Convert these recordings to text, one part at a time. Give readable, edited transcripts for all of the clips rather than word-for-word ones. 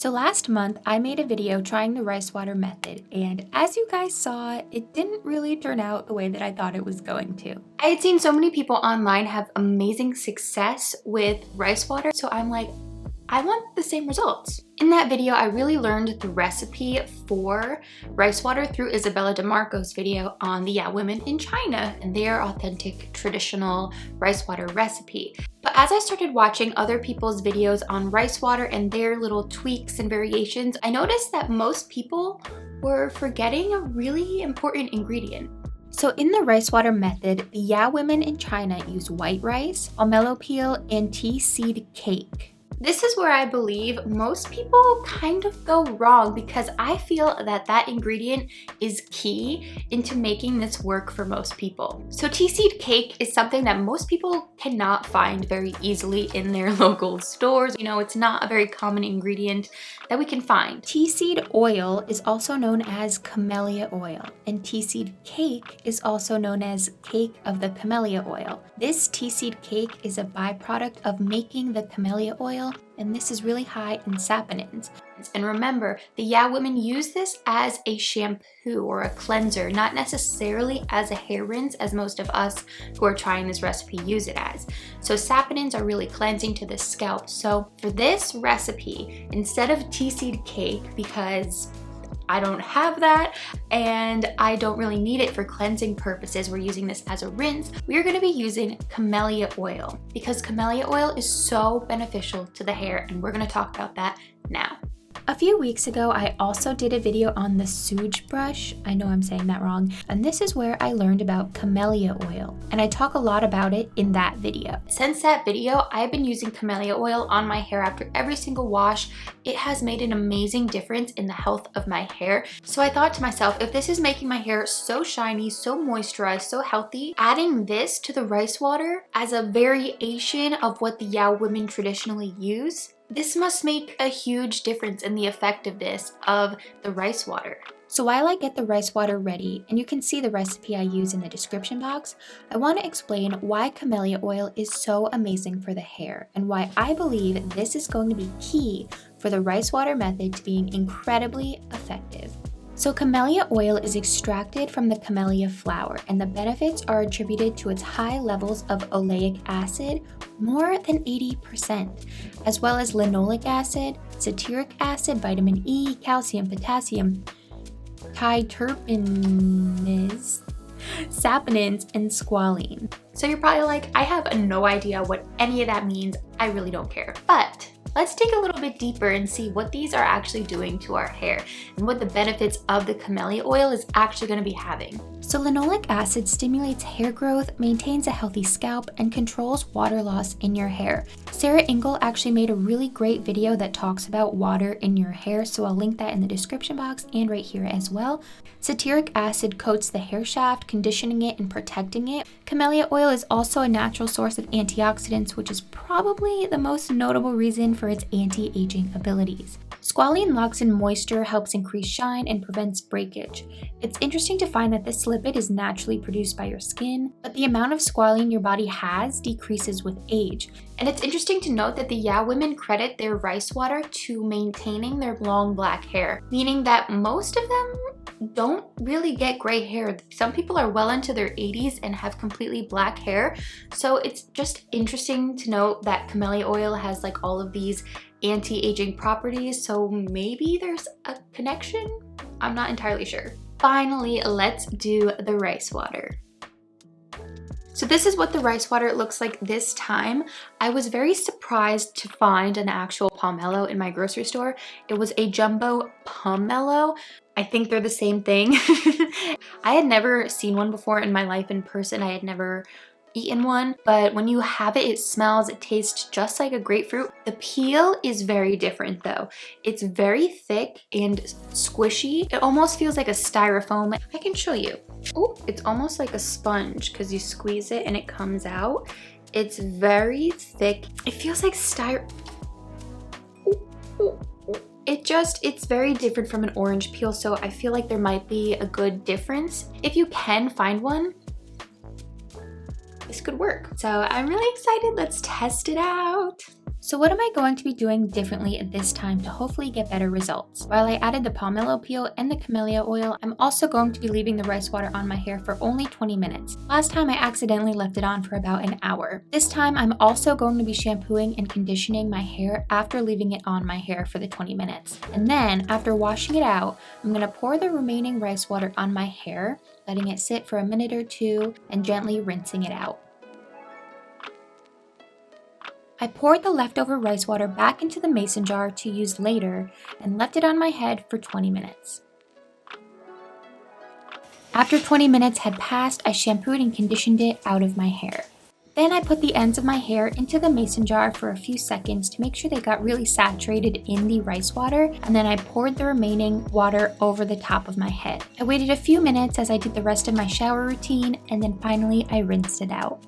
So last month, I made a video trying the rice water method, and as you guys saw, it didn't really turn out the way that I thought it was going to. I had seen so many people online have amazing success with rice water, so I'm like, I want the same results. In that video, I really learned the recipe for rice water through Isabella DeMarco's video on the Women in China and their authentic traditional rice water recipe. But as I started watching other people's videos on rice water and their little tweaks and variations, I noticed that most people were forgetting a really important ingredient. So in the rice water method, the Women in China use white rice, pomelo peel, and tea seed cake. This is where I believe most people kind of go wrong because I feel that that ingredient is key into making this work for most people. So tea seed cake is something that most people cannot find very easily in their local stores. You know, it's not a very common ingredient that we can find. Tea seed oil is also known as camellia oil, and tea seed cake is also known as cake of the camellia oil. This tea seed cake is a byproduct of making the camellia oil, and this is really high in saponins. And remember, the women use this as a shampoo or a cleanser, not necessarily as a hair rinse as most of us who are trying this recipe use it as. So saponins are really cleansing to the scalp. So for this recipe, instead of tea seed cake, because I don't have that and I don't really need it for cleansing purposes, we're using this as a rinse, we're gonna be using camellia oil because camellia oil is so beneficial to the hair, and we're gonna talk about that now. A few weeks ago, I also did a video on the Suge brush. I know I'm saying that wrong. And this is where I learned about camellia oil. And I talk a lot about it in that video. Since that video, I've been using camellia oil on my hair after every single wash. It has made an amazing difference in the health of my hair. So I thought to myself, if this is making my hair so shiny, so moisturized, so healthy, adding this to the rice water as a variation of what the women traditionally use, this must make a huge difference in the effectiveness of the rice water. So while I get the rice water ready, and you can see the recipe I use in the description box, I want to explain why camellia oil is so amazing for the hair and why I believe this is going to be key for the rice water method to being incredibly effective. So camellia oil is extracted from the camellia flower, and the benefits are attributed to its high levels of oleic acid, more than 80%, as well as linoleic acid, ceteric acid, vitamin E, calcium, potassium, triterpenes, saponins, and squalene. So you're probably like, I have no idea what any of that means. I really don't care. But let's dig a little bit deeper and see what these are actually doing to our hair and what the benefits of the camellia oil is actually going to be having. So linoleic acid stimulates hair growth, maintains a healthy scalp, and controls water loss in your hair. Sarah Engel actually made a really great video that talks about water in your hair, so I'll link that in the description box and right here as well. Ceteric acid coats the hair shaft, conditioning it and protecting it. Camellia oil is also a natural source of antioxidants, which is probably the most notable reason for its anti-aging abilities. Squalene locks in moisture, helps increase shine, and prevents breakage. It's interesting to find that this lipid is naturally produced by your skin, but the amount of squalene your body has decreases with age. And it's interesting to note that the women credit their rice water to maintaining their long black hair, meaning that most of them don't really get gray hair. Some people are well into their 80s and have completely black hair. So it's just interesting to note that camellia oil has like all of these anti-aging properties. So maybe there's a connection? I'm not entirely sure. Finally, let's do the rice water. So this is what the rice water looks like this time. I was very surprised to find an actual pomelo in my grocery store. It was a jumbo pomelo. I think they're the same thing. I had never seen one before in my life in person. I had never eaten one, but when you have it, it smells, it tastes just like a grapefruit. The peel is very different though. It's very thick and squishy. It almost feels like a styrofoam. I can show you. Oh, it's almost like a sponge because you squeeze it and it comes out. It's very thick. It feels like it's very different from an orange peel, so I feel like there might be a good difference. If you can find one, this could work. So I'm really excited. Let's test it out. So what am I going to be doing differently at this time to hopefully get better results? While I added the pomelo peel and the camellia oil, I'm also going to be leaving the rice water on my hair for only 20 minutes. Last time I accidentally left it on for about an hour. This time I'm also going to be shampooing and conditioning my hair after leaving it on my hair for the 20 minutes. And then after washing it out, I'm going to pour the remaining rice water on my hair, letting it sit for a minute or two and gently rinsing it out. I poured the leftover rice water back into the mason jar to use later and left it on my head for 20 minutes. After 20 minutes had passed, I shampooed and conditioned it out of my hair. Then I put the ends of my hair into the mason jar for a few seconds to make sure they got really saturated in the rice water, and then I poured the remaining water over the top of my head. I waited a few minutes as I did the rest of my shower routine, and then finally I rinsed it out.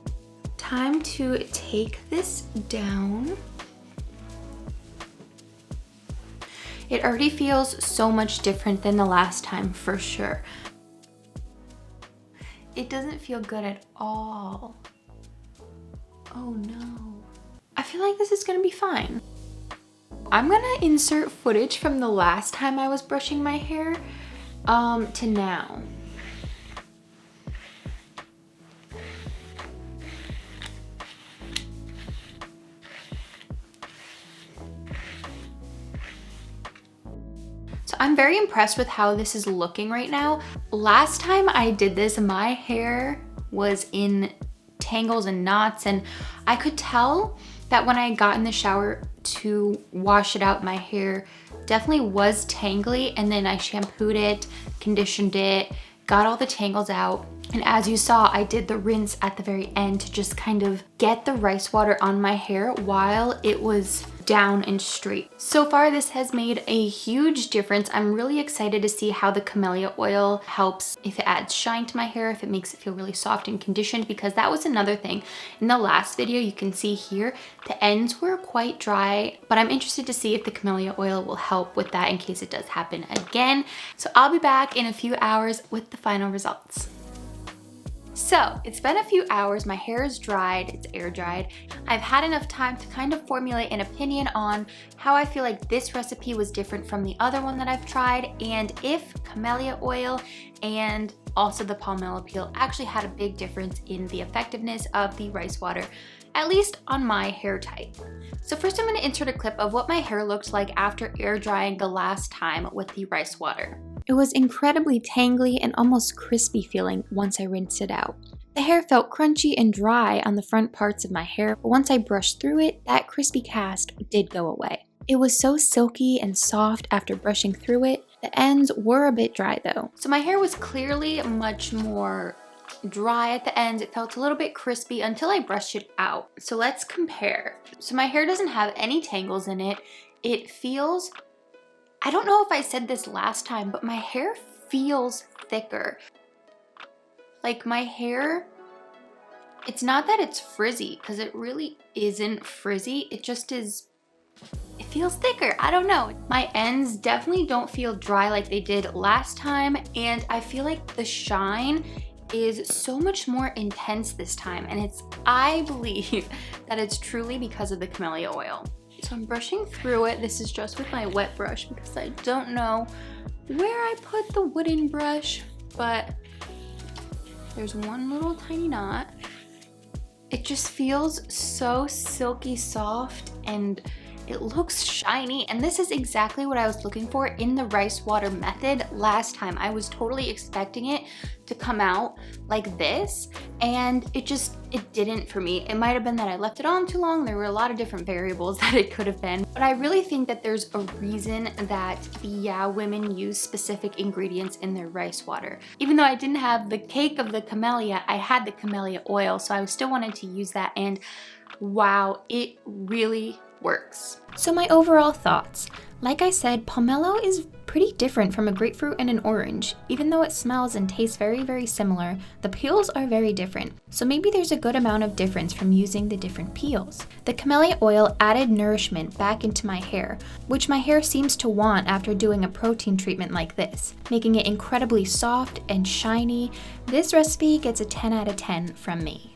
Time to take this down. It already feels so much different than the last time for sure. It doesn't feel good at all. Oh no. I feel like this is gonna be fine. I'm gonna insert footage from the last time I was brushing my hair to now. So I'm very impressed with how this is looking right now. Last time I did this, my hair was in tangles and knots, and I could tell that when I got in the shower to wash it out, my hair definitely was tangly, and then I shampooed it, conditioned it, got all the tangles out. And as you saw, I did the rinse at the very end to just kind of get the rice water on my hair while it was down and straight. So far, this has made a huge difference. I'm really excited to see how the camellia oil helps, if it adds shine to my hair, if it makes it feel really soft and conditioned, because that was another thing. In the last video, you can see here, the ends were quite dry, but I'm interested to see if the camellia oil will help with that in case it does happen again. So I'll be back in a few hours with the final results. So it's been a few hours, my hair is dried, it's air dried. I've had enough time to kind of formulate an opinion on how I feel like this recipe was different from the other one that I've tried, and if camellia oil and also the pomelo peel actually had a big difference in the effectiveness of the rice water, at least on my hair type. So first I'm going to insert a clip of what my hair looked like after air drying the last time with the rice water. It was incredibly tangly and almost crispy feeling once I rinsed it out. The hair felt crunchy and dry on the front parts of my hair, but once I brushed through it, that crispy cast did go away. It was so silky and soft after brushing through it. The ends were a bit dry though. So my hair was clearly much more dry at the ends. It felt a little bit crispy until I brushed it out. So let's compare. So my hair doesn't have any tangles in it. It feels, I don't know if I said this last time, but my hair feels thicker. Like my hair, it's not that it's frizzy, because it really isn't frizzy. It just is, it feels thicker. I don't know. My ends definitely don't feel dry like they did last time, and I feel like the shine is so much more intense this time, and I believe that it's truly because of the camellia oil. So I'm brushing through it. This is just with my wet brush because I don't know where I put the wooden brush, but there's one little tiny knot. It just feels so silky soft and it looks shiny, and this is exactly what I was looking for in the rice water method last time. I was totally expecting it to come out like this, and it didn't for me. It might have been that I left it on too long. There were a lot of different variables that it could have been, but I really think that there's a reason that women use specific ingredients in their rice water. Even though I didn't have the cake of the camellia, I had the camellia oil, so I still wanted to use that, and wow, it really works. So my overall thoughts. Like I said, pomelo is pretty different from a grapefruit and an orange. Even though it smells and tastes very, very similar, the peels are very different. So maybe there's a good amount of difference from using the different peels. The camellia oil added nourishment back into my hair, which my hair seems to want after doing a protein treatment like this, making it incredibly soft and shiny. This recipe gets a 10 out of 10 from me.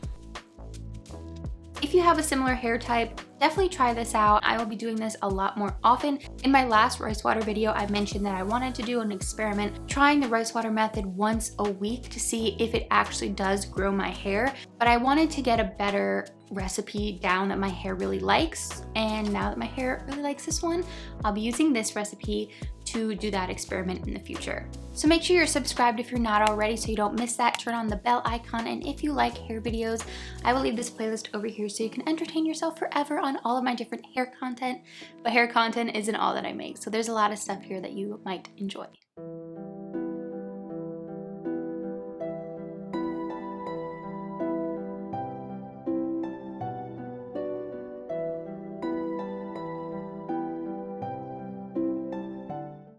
If you have a similar hair type, Definitely try this out. I will be doing this a lot more often. In my last rice water video, I mentioned that I wanted to do an experiment trying the rice water method once a week to see if it actually does grow my hair, but I wanted to get a better recipe down that my hair really likes, and now that my hair really likes this one, I'll be using this recipe to do that experiment in the future. So make sure you're subscribed if you're not already so you don't miss that. Turn on the bell icon, and if you like hair videos, I will leave this playlist over here so you can entertain yourself forever on all of my different hair content. But hair content isn't all that I make, so there's a lot of stuff here that you might enjoy.